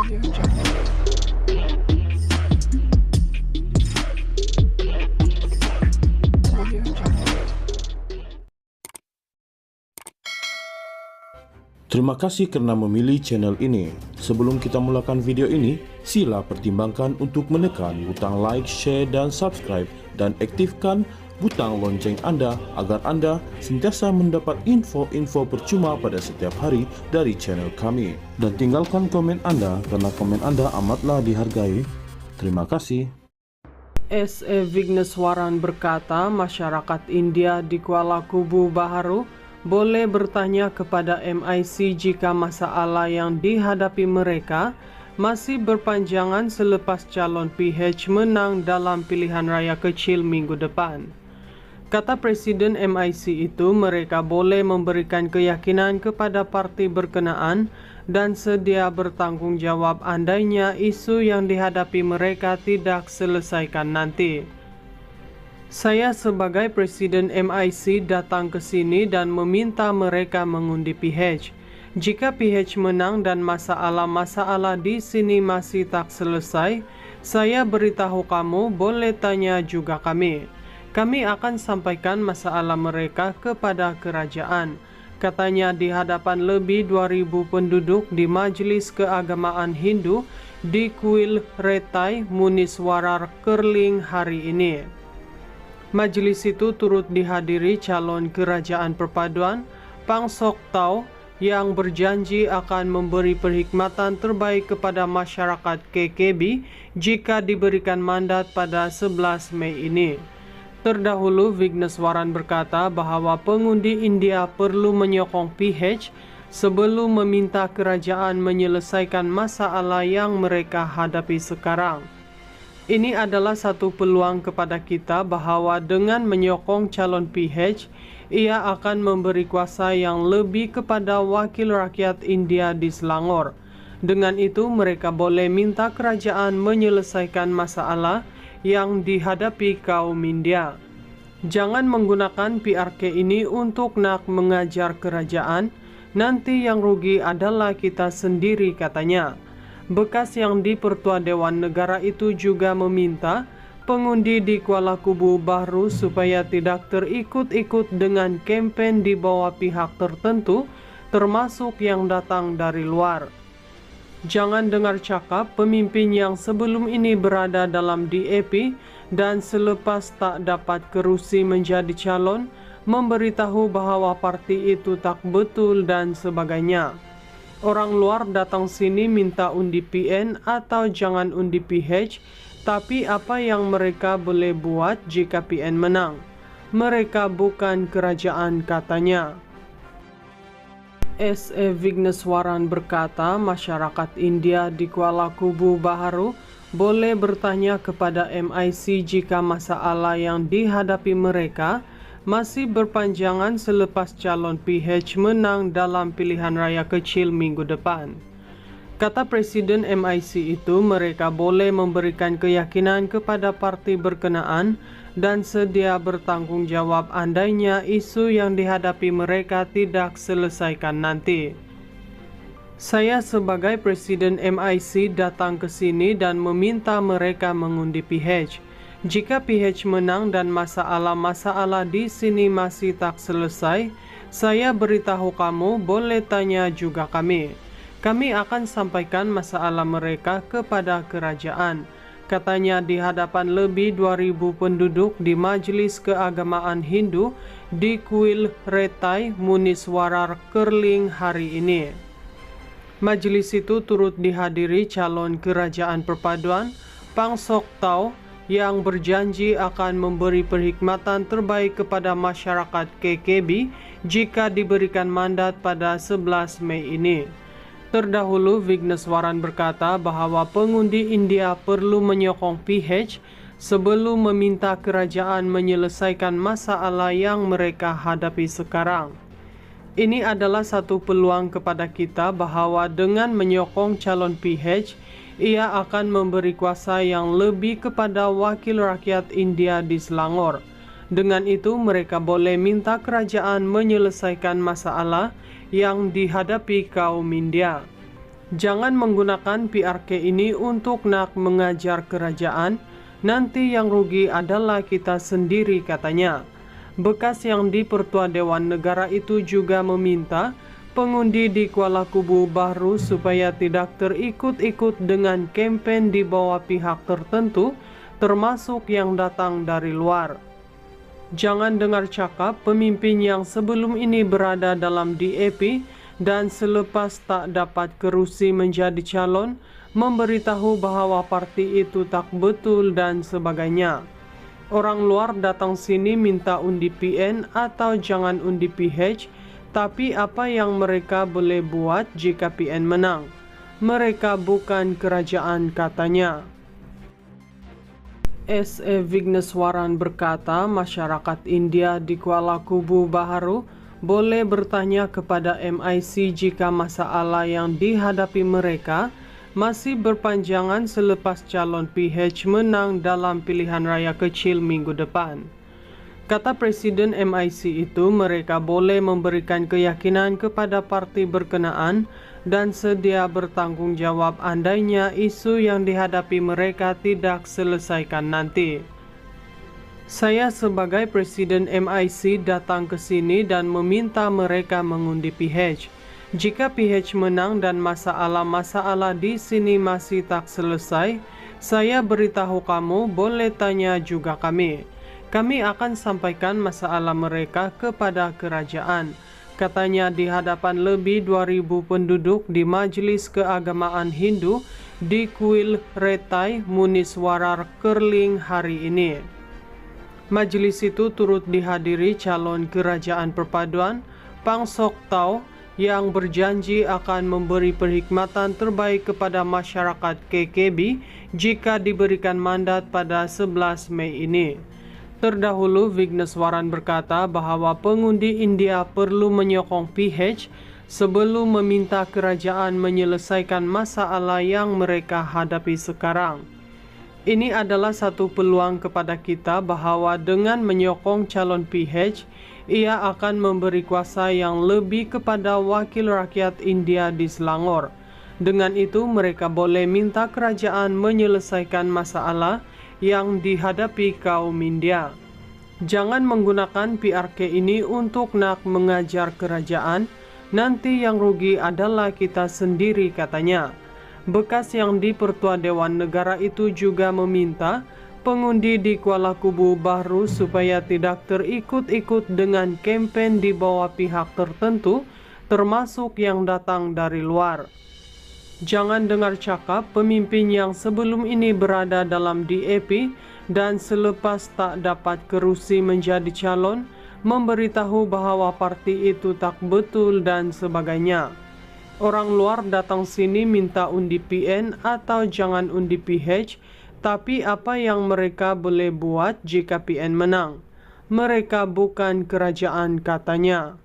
Terima kasih karena memilih channel ini. Sebelum kita mulakan video ini, sila pertimbangkan untuk menekan butang like, share, dan subscribe, dan aktifkan butang lonceng Anda agar Anda sentiasa mendapat info-info percuma pada setiap hari dari channel kami. Dan tinggalkan komen Anda karena komen Anda amatlah dihargai. Terima kasih. S.E. Vigneswaran berkata, masyarakat India di Kuala Kubu Baharu boleh bertanya kepada MIC jika masalah yang dihadapi mereka masih berpanjangan selepas calon PH menang dalam pilihan raya kecil minggu depan. Kata Presiden MIC itu, mereka boleh memberikan keyakinan kepada parti berkenaan dan sedia bertanggung jawab andainya isu yang dihadapi mereka tidak selesaikan nanti. Saya sebagai Presiden MIC datang ke sini dan meminta mereka mengundi PH. Jika PH menang dan masalah-masalah di sini masih tak selesai, saya beritahu kamu, boleh tanya juga kami. Kami akan sampaikan masalah mereka kepada kerajaan. Katanya di hadapan lebih 2.000 penduduk di Majelis Keagamaan Hindu di Kuil Retai, Muniswarar, Kerling hari ini. Majelis itu turut dihadiri calon kerajaan perpaduan Pang Sok Tau yang berjanji akan memberi perkhidmatan terbaik kepada masyarakat KKB jika diberikan mandat pada 11 Mei ini. Terdahulu, Vigneswaran berkata bahwa pengundi India perlu menyokong PH sebelum meminta kerajaan menyelesaikan masalah yang mereka hadapi sekarang. Ini adalah satu peluang kepada kita bahwa dengan menyokong calon PH, ia akan memberi kuasa yang lebih kepada wakil rakyat India di Selangor. Dengan itu, mereka boleh minta kerajaan menyelesaikan masalah yang dihadapi kaum India. Jangan menggunakan PRK ini untuk nak mengajar kerajaan, nanti yang rugi adalah kita sendiri, katanya. Bekas yang di-Pertua Dewan Negara itu juga meminta pengundi di Kuala Kubu Baharu supaya tidak terikut-ikut dengan kempen di bawah pihak tertentu, termasuk yang datang dari luar. Jangan dengar cakap pemimpin yang sebelum ini berada dalam DAP dan selepas tak dapat kerusi menjadi calon, memberitahu bahwa parti itu tak betul dan sebagainya. Orang luar datang sini minta undi PN atau jangan undi PH, tapi apa yang mereka boleh buat jika PN menang? Mereka bukan kerajaan, katanya. S.E. Vigneswaran berkata, masyarakat India di Kuala Kubu Baharu boleh bertanya kepada MIC jika masalah yang dihadapi mereka masih berpanjangan selepas calon PH menang dalam pilihan raya kecil minggu depan. Kata Presiden MIC itu, mereka boleh memberikan keyakinan kepada parti berkenaan dan sedia bertanggung jawab andainya isu yang dihadapi mereka tidak selesaikan nanti. Saya sebagai Presiden MIC datang ke sini dan meminta mereka mengundi PH. Jika PH menang dan masalah-masalah di sini masih tak selesai, saya beritahu kamu, boleh tanya juga kami. Kami akan sampaikan masalah mereka kepada kerajaan. Katanya di hadapan lebih 2.000 penduduk di Majelis Keagamaan Hindu di Kuil Retai, Muniswarar, Kerling hari ini. Majelis itu turut dihadiri calon kerajaan perpaduan Pang Sok Tau yang berjanji akan memberi perkhidmatan terbaik kepada masyarakat KKB jika diberikan mandat pada 11 Mei ini. Terdahulu, Vigneswaran berkata bahwa pengundi India perlu menyokong PH sebelum meminta kerajaan menyelesaikan masalah yang mereka hadapi sekarang. Ini adalah satu peluang kepada kita bahwa dengan menyokong calon PH, ia akan memberi kuasa yang lebih kepada wakil rakyat India di Selangor. Dengan itu, mereka boleh minta kerajaan menyelesaikan masalah yang dihadapi kaum India. Jangan menggunakan PRK ini untuk nak mengajar kerajaan, nanti yang rugi adalah kita sendiri, katanya. Bekas yang di-Pertua Dewan Negara itu juga meminta pengundi di Kuala Kubu Bahru supaya tidak terikut-ikut dengan kempen di bawah pihak tertentu, termasuk yang datang dari luar. Jangan dengar cakap pemimpin yang sebelum ini berada dalam DAP dan selepas tak dapat kerusi menjadi calon, memberitahu bahwa parti itu tak betul dan sebagainya. Orang luar datang sini minta undi PN atau jangan undi PH, tapi apa yang mereka boleh buat jika PN menang? Mereka bukan kerajaan, katanya. S.E. Vigneswaran berkata masyarakat India di Kuala Kubu Bahru boleh bertanya kepada MIC jika masalah yang dihadapi mereka masih berpanjangan selepas calon PH menang dalam pilihan raya kecil minggu depan. Kata Presiden MIC itu, mereka boleh memberikan keyakinan kepada parti berkenaan dan sedia bertanggung jawab andainya isu yang dihadapi mereka tidak selesaikan nanti. Saya sebagai Presiden MIC datang ke sini dan meminta mereka mengundi PH. Jika PH menang dan masalah-masalah di sini masih tak selesai, saya beritahu kamu, boleh tanya juga kami. Kami akan sampaikan masalah mereka kepada kerajaan, katanya di hadapan lebih 2.000 penduduk di Majlis Keagamaan Hindu di Kuil Retai, Muniswarar, Kerling hari ini. Majelis itu turut dihadiri calon kerajaan perpaduan Pang Sok Tau yang berjanji akan memberi perkhidmatan terbaik kepada masyarakat KKB jika diberikan mandat pada 11 Mei ini. Terdahulu, Vigneswaran berkata bahwa pengundi India perlu menyokong PH sebelum meminta kerajaan menyelesaikan masalah yang mereka hadapi sekarang. Ini adalah satu peluang kepada kita bahwa dengan menyokong calon PH, ia akan memberi kuasa yang lebih kepada wakil rakyat India di Selangor. Dengan itu, mereka boleh minta kerajaan menyelesaikan masalah yang dihadapi kaum India. Jangan menggunakan PRK ini untuk nak mengajar kerajaan, nanti yang rugi adalah kita sendiri, katanya. Bekas yang di-Pertua Dewan Negara itu juga meminta pengundi di Kuala Kubu Bahru supaya tidak terikut-ikut dengan kempen di bawah pihak tertentu, termasuk yang datang dari luar. Jangan dengar cakap pemimpin yang sebelum ini berada dalam DAP dan selepas tak dapat kerusi menjadi calon, memberitahu bahwa parti itu tak betul dan sebagainya. Orang luar datang sini minta undi PN atau jangan undi PH, tapi apa yang mereka boleh buat jika PN menang? Mereka bukan kerajaan, katanya.